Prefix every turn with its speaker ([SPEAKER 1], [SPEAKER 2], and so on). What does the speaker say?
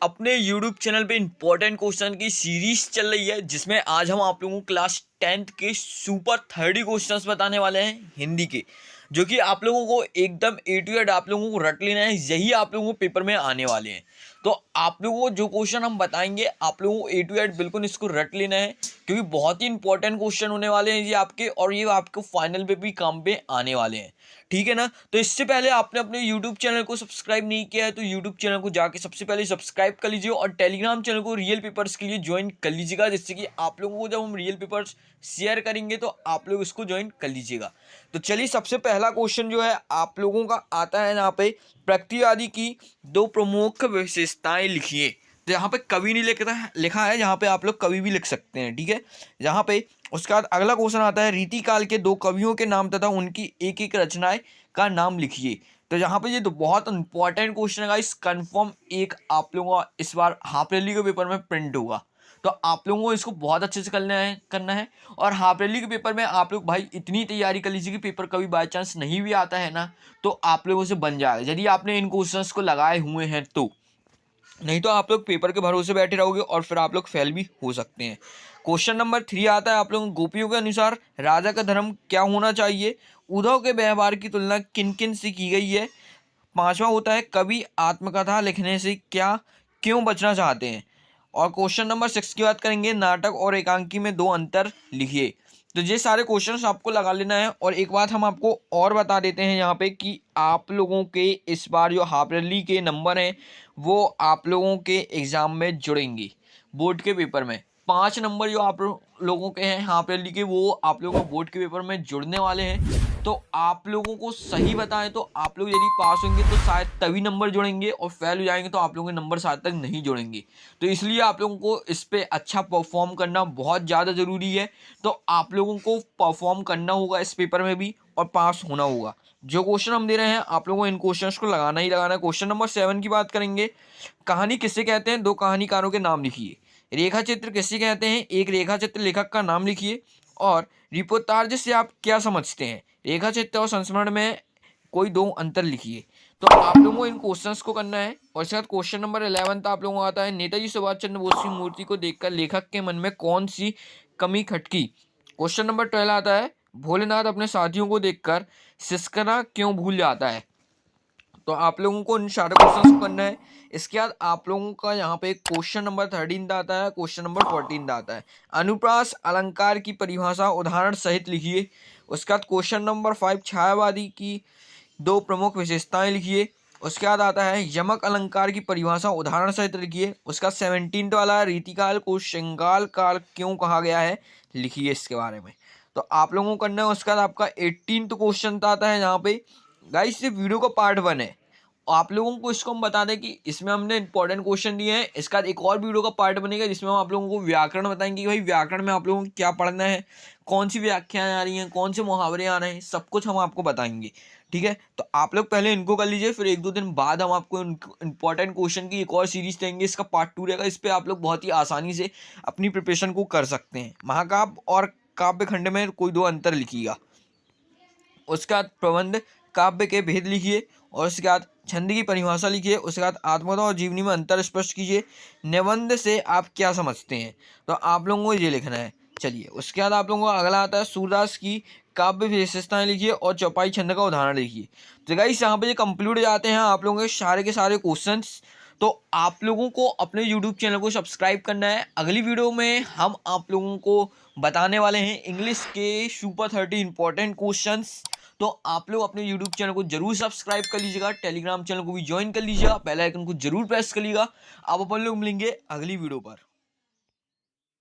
[SPEAKER 1] अपने YouTube channel पे important question की सीरीज चल रही है, जिसमें आज हम आप लोगों को क्लास 10th के सुपर 30 क्वेश्चंस बताने वाले हैं हिंदी के, जो कि आप लोगों को एकदम ए टू जेड आप लोगों को रट लेना है। यही आप लोगों को पेपर में आने वाले हैं। तो आप लोगों को जो क्वेश्चन हम बताएंगे आप लोगों को ए टू जेड बिल्कुल इसको रट लेना है, क्योंकि बहुत ही इंपॉर्टेंट क्वेश्चन होने वाले हैं ये आपके, और ये आपको फाइनल पे भी काम पे आने वाले हैं। ठीक है ना। तो इससे पहले आपने अपने यूट्यूब चैनल को सब्सक्राइब नहीं किया है तो यूट्यूब चैनल को जाके सबसे पहले सब्सक्राइब कर लीजिए, और टेलीग्राम चैनल को रियल पेपर्स के लिए ज्वाइन कर लीजिएगा, जिससे कि आप लोगों को जब हम रियल पेपर्स शेयर करेंगे तो आप लोग इसको ज्वाइन कर लीजिएगा। तो चलिए, सबसे पहला क्वेश्चन जो है आप लोगों का आता है यहाँ पे, प्रकृति आदि की दो प्रमुख विशेषताएं लिखिए। तो यहाँ पे कवि नहीं लिखा है, यहाँ पे आप लोग कवि भी लिख सकते हैं। ठीक है, यहाँ पे उसके बाद अगला क्वेश्चन आता है, रीति काल के दो कवियों के नाम तथा उनकी एक एक रचनाएं का नाम लिखिए। तो यहाँ पे ये तो बहुत इंपॉर्टेंट क्वेश्चन है गाइस, कंफर्म एक आप लोगों का इस बार हाफ रैली के पेपर में प्रिंट होगा। तो आप लोगों को इसको बहुत अच्छे से करना है। और हाफ रैली के पेपर में आप लोग भाई इतनी तैयारी कर लीजिए कि पेपर कभी बाय चांस नहीं भी आता है ना, तो आप लोगों से बन जाएगा, यदि आपने इन क्वेश्चंस को लगाए हुए हैं तो। नहीं तो आप लोग पेपर के भरोसे बैठे रहोगे और फिर आप लोग फेल भी हो सकते हैं। क्वेश्चन नंबर 3 आता है आप लोगों, गोपियों के अनुसार राजा का धर्म क्या होना चाहिए? उद्धव के व्यवहार की तुलना किन किन से की गई है? 5वां होता है, कवि आत्मकथा लिखने से क्यों बचना चाहते हैं? और क्वेश्चन नंबर 6 की बात करेंगे, नाटक और एकांकी में दो अंतर लिखिए। तो ये सारे क्वेश्चंस आपको लगा लेना है। और एक बात हम आपको और बता देते हैं यहाँ पे कि आप लोगों के इस बार जो हाफ रैली के नंबर हैं वो आप लोगों के एग्ज़ाम में जुड़ेंगे। बोर्ड के पेपर में 5 नंबर जो आप लोगों के हैं हाफ रैली के, वो आप लोगों को बोर्ड के पेपर में जुड़ने वाले हैं। तो आप लोगों को सही बताएं तो आप लोग यदि पास होंगे तो शायद तभी नंबर जुड़ेंगे, और फेल हो जाएंगे तो आप लोगों के नंबर शायद तक नहीं जुड़ेंगे। तो इसलिए आप लोगों को इस पर अच्छा परफॉर्म करना बहुत ज़्यादा ज़रूरी है। तो आप लोगों को परफॉर्म करना होगा इस पेपर में भी, और पास होना होगा। जो क्वेश्चन हम दे रहे हैं आप लोगों को इन क्वेश्चंस को लगाना ही लगाना है। क्वेश्चन नंबर 7 की बात करेंगे, कहानी किसे कहते हैं? दो कहानीकारों के नाम लिखिए। रेखा चित्र किसे कहते हैं? एक रेखा चित्र लेखक का नाम लिखिए। और रिपोर्टाज से आप क्या समझते हैं? रेखा चित्र और संस्मरण में कोई दो अंतर लिखिए। तो आप लोगों को इन क्वेश्चंस को करना है। और इसके बाद क्वेश्चन नंबर 11 आप लोगों को आता है, नेताजी सुभाष चंद्र बोस की मूर्ति को देखकर लेखक के मन में कौन सी कमी खटकी? क्वेश्चन नंबर 12 आता है, भोलेनाथ अपने साथियों को देखकर सिसकना क्यों भूल जाता है? तो आप लोगों को इन सारे क्वेश्चंस को करना है। इसके बाद आप लोगों का यहाँ पे क्वेश्चन नंबर 13 आता है, क्वेश्चन नंबर 14 आता है, अनुप्रास अलंकार की परिभाषा उदाहरण सहित लिखिए। उसके बाद क्वेश्चन नंबर 5, छायावादी की दो प्रमुख विशेषताएं लिखिए। उसके बाद आता है, यमक अलंकार की परिभाषा उदाहरण सहित लिखिए। उसका 17 वाला, रीतिकाल को श्रृंगार काल क्यों कहा गया है? लिखिए इसके बारे में। तो आप लोगों को करना है। उसके बाद आपका 18 क्वेश्चन आता है यहाँ पे। गाइस ये वीडियो का पार्ट 1 है। आप लोगों को इसको हम बता दें कि इसमें हमने इंपॉर्टेंट क्वेश्चन दिए हैं। इसका एक और वीडियो का पार्ट बनेगा जिसमें हम आप लोगों को व्याकरण बताएंगे कि भाई व्याकरण में आप लोगों को क्या पढ़ना है, कौन सी व्याख्याएं आ रही हैं, कौन से मुहावरे आ रहे हैं, सब कुछ हम आपको बताएंगे। ठीक है, तो आप लोग पहले इनको कर लीजिए, फिर 1-2 दिन बाद हम आपको इंपॉर्टेंट क्वेश्चन की एक और सीरीज देंगे। इसका पार्ट 2 रहेगा। इस पर आप लोग बहुत ही आसानी से अपनी प्रिपरेशन को कर सकते हैं। महाकाव्य और काव्य खंड में कोई दो अंतर लिखिएगा। उसका प्रबंध काव्य के भेद लिखिए। और उसके बाद छंद की परिभाषा लिखिए। उसके बाद आत्मकथा और जीवनी में अंतर स्पष्ट कीजिए। निबंध से आप क्या समझते हैं? तो आप लोगों को ये लिखना है। चलिए, उसके बाद आप लोगों को अगला आता है, सूरदास की काव्य विशेषताएं लिखिए और चौपाई छंद का उदाहरण लिखिए। तो गाइस यहाँ पे जो कंप्लीट हो जाते हैं आप लोगों के सारे क्वेश्चंस। तो आप लोगों को अपने यूट्यूब चैनल को सब्सक्राइब करना है। अगली वीडियो में हम आप लोगों को बताने वाले हैं इंग्लिश के सुपर 30 इंपॉर्टेंट क्वेश्चंस। तो आप लोग अपने YouTube चैनल को जरूर सब्सक्राइब कर लीजिएगा, टेलीग्राम चैनल को भी ज्वाइन कर लीजिएगा, बेल आइकन को जरूर प्रेस कर लीजिएगा। अब अपन लोग मिलेंगे अगली वीडियो पर।